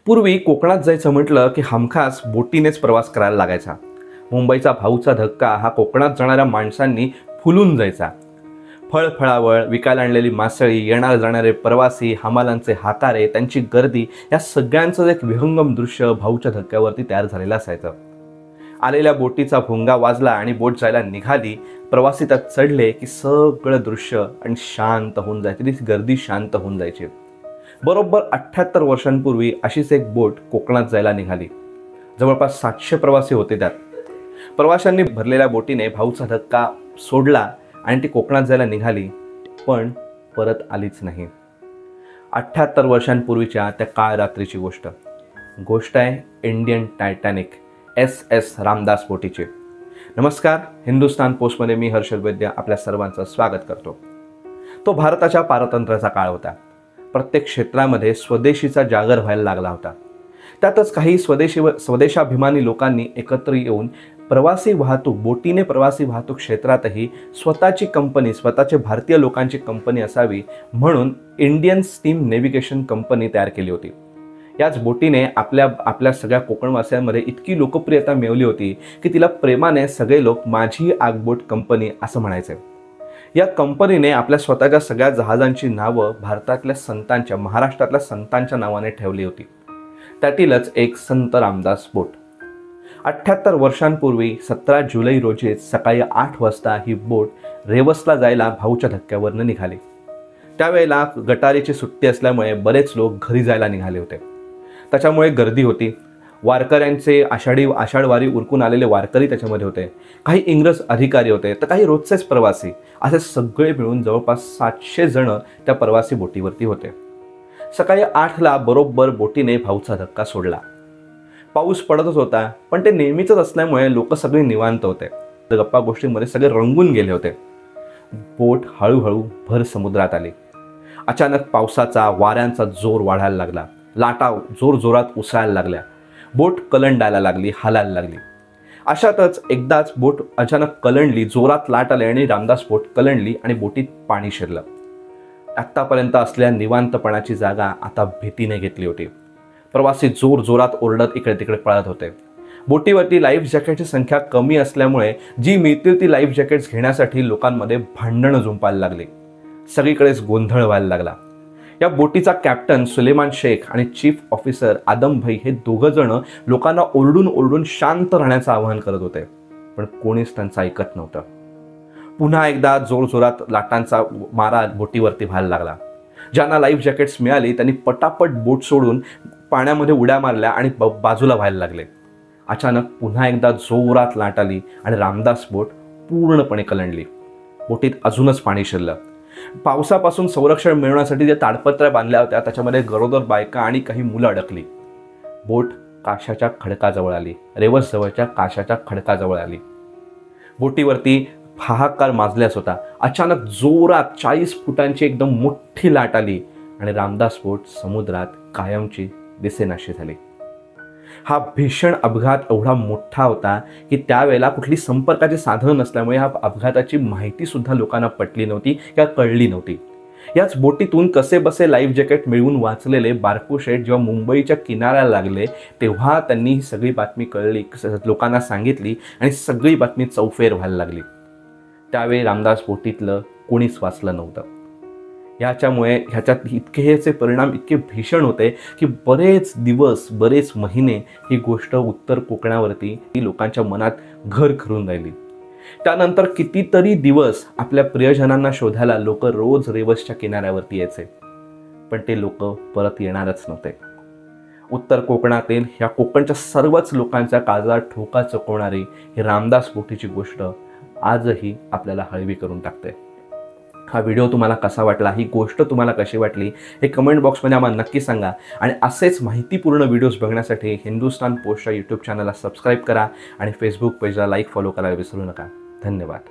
पूर्वी कोकणात जायचं म्हटलं की हमखास बोटीनेच प्रवास करायला लागायचा। मुंबईचा भाऊचा धक्का हा कोकणात जाणाऱ्या माणसांनी फुलून जायचा। फळफळावळ, विकायला आणलेली मासळी, येणारे जाणारे प्रवासी, हमालांचे हातारे, त्यांची गर्दी, या सगळ्यांचं एक विहंगम दृश्य भाऊच्या धक्क्यावरती तयार झालेलं असायचं। आलेल्या बोटीचा भोंगा वाजला आणि बोट जायला निघाली। प्रवासी त्यात चढले की सगळं दृश्य आणि शांत होऊन जायची, ती गर्दी शांत होऊन जायची। बरोबर 78 वर्षांपूर्वी अशीच एक बोट कोकणात जायला निघाली। जवळपास 700 प्रवासी होते त्यात। प्रवाशांनी भरलेल्या बोटीने भाऊचा धक्का सोडला आणि ती कोकणात जायला निघाली, पण परत आलीच नाही। 78 वर्षांपूर्वीच्या त्या काळ रात्रीची गोष्ट आहे इंडियन टायटॅनिक SS रामदास बोटीची। नमस्कार, हिंदुस्तान पोस्टमध्ये मी हर्षल वैद्य आपल्या सर्वांचं स्वागत करतो। तो भारताच्या पारतंत्र्याचा काळ होता। प्रत्येक क्षेत्रामध्ये स्वदेशीचा जागर व्हायला लागला होता। त्यातच काही स्वदेशाभिमानी लोकांनी एकत्र येऊन बोटीने प्रवासी वाहतूक क्षेत्रातही स्वतःची कंपनी, स्वतःचे भारतीय लोकांची कंपनी असावी म्हणून इंडियन स्टीम नेव्हिगेशन कंपनी तयार केली होती। याच बोटीने आपल्या सगळ्या कोकणवासियांमध्ये इतकी लोकप्रियता मिळवली होती की तिला प्रेमाने सगळे लोक माझी आगबोट कंपनी असं म्हणायचे। या कंपनीने आपल्या स्वतःच्या सगळ्या जहाजांची नावं भारतातल्या संतांच्या, महाराष्ट्रातल्या संतांच्या नावाने ठेवली होती। त्यातीलच एक संत रामदास बोट। 78 वर्षांपूर्वी 17 जुलै रोजी सकाळी 8 वाजता ही बोट रेवसला जायला भाऊच्या धक्क्यावरनं निघाली। त्यावेळेला गटारीची सुट्टी असल्यामुळे बरेच लोक घरी जायला निघाले होते। त्याच्यामुळे गर्दी होती। वारकऱ्यांचे आषाढवारी उरकून आलेले वारकरी त्याच्यामध्ये होते। काही इंग्रज अधिकारी होते, तर काही रोजचेच प्रवासी, असे सगळे मिळून जवळपास 700 जण त्या प्रवासी बोटीवरती होते। सकाळी 8ला बरोबर बोटीने भाऊचा धक्का सोडला। पाऊस पडतच होता, पण ते नेहमीच असल्यामुळे लोक सगळे निवांत होते। गप्पा गोष्टींमध्ये सगळे रंगून गेले होते। बोट हळूहळू भर समुद्रात आली। अचानक पावसाचा, वाऱ्यांचा जोर वाढायला लागला। लाटा जोरजोरात उसळायला लागल्या। बोट कलंडायला लागली, हालायला लागली। अशातच एकदाच बोट अचानक कलंडली, जोरात लाट आली आणि रामदास बोट कलंडली आणि बोटीत पाणी शिरलं। आत्तापर्यंत असलेल्या निवांतपणाची जागा आता भीतीने घेतली होती। प्रवासी जोरात ओरडत इकडे तिकडे पळत होते। बोटीवरती लाईफ जॅकेटची संख्या कमी असल्यामुळे जी मिळतील ती लाईफ जॅकेट्स घेण्यासाठी लोकांमध्ये भांडणं जुंपायला लागली। सगळीकडेच गोंधळ व्हायला लागला। या बोटीचा कॅप्टन सुलेमान शेख आणि चीफ ऑफिसर आदम भाई हे दोघं जण लोकांना ओरडून शांत राहण्याचं आवाहन करत होते, पण कोणीच त्यांचं ऐकत नव्हतं। पुन्हा एकदा जोरात लाटांचा मारा बोटीवरती व्हायला लागला। ज्यांना लाईफ जॅकेट्स मिळाली त्यांनी पटापट बोट सोडून पाण्यामध्ये उड्या मारल्या आणि बाजूला व्हायला लागले। अचानक पुन्हा एकदा जोरात लाट आली आणि रामदास बोट पूर्णपणे कलंडली। बोटीत अजूनच पाणी शिरलं। पावसापासून संरक्षण मिळवण्यासाठी ज्या ताडपत्र्या बांधल्या होत्या त्याच्यामध्ये गरोदर बायका आणि काही मुलं अडकली। बोट काशाच्या खडकाजवळ आली, रेवस जवळच्या काशाच्या खडकाजवळ आली। बोटीवरती हाहाकार माजल्याच होता। अचानक जोरात 40 फुटांची एकदम मोठी लाट आली आणि रामदास बोट समुद्रात कायमची दिसेनाशी झाली। हा भीषण अपघात एवढा मोठा होता की त्यावेळेला कुठली संपर्काची साधनं नसल्यामुळे ह्या अपघाताची माहिती सुद्धा लोकांना पटली नव्हती किंवा कळली नव्हती। याच बोटीतून कसे बसे लाईफ जॅकेट मिळवून वाचलेले बारकू शेठ जेव्हा मुंबईच्या किनाऱ्याला लागले तेव्हा त्यांनी ही सगळी बातमी कळली, लोकांना सांगितली आणि सगळी बातमी चौफेर व्हायला लागली। त्यावेळी रामदास बोटीतलं कोणीच वाचलं नव्हतं। ह्याच्यात ह्याचे परिणाम इतके भीषण होते की बरेच दिवस, बरेच महिने ही गोष्ट उत्तर कोकणावरती लोकांच्या मनात घर करून राहिली। त्यानंतर कितीतरी दिवस आपल्या प्रियजनांना शोधायला लोक रोज रेवसच्या किनाऱ्यावरती यायचे, पण ते लोक परत येणारच नव्हते। उत्तर कोकणातील ह्या कोकणच्या सर्वच लोकांच्या काळजात ठोका चुकवणारी ही रामदास बोटीची गोष्ट आजही आपल्याला हळवी करून टाकते। हा व्हिडिओ तुम्हाला कसा वाटला, ही गोष्ट तुम्हाला कशी वाटली हे कमेंट बॉक्समध्ये आम्हाला नक्की सांगा। आणि असेच माहितीपूर्ण व्हिडिओज बघण्यासाठी हिंदुस्तान पोस्टच्या यूट्यूब चॅनलला सबस्क्राईब करा आणि फेसबुक पेजला लाईक, फॉलो करायला विसरू नका। धन्यवाद।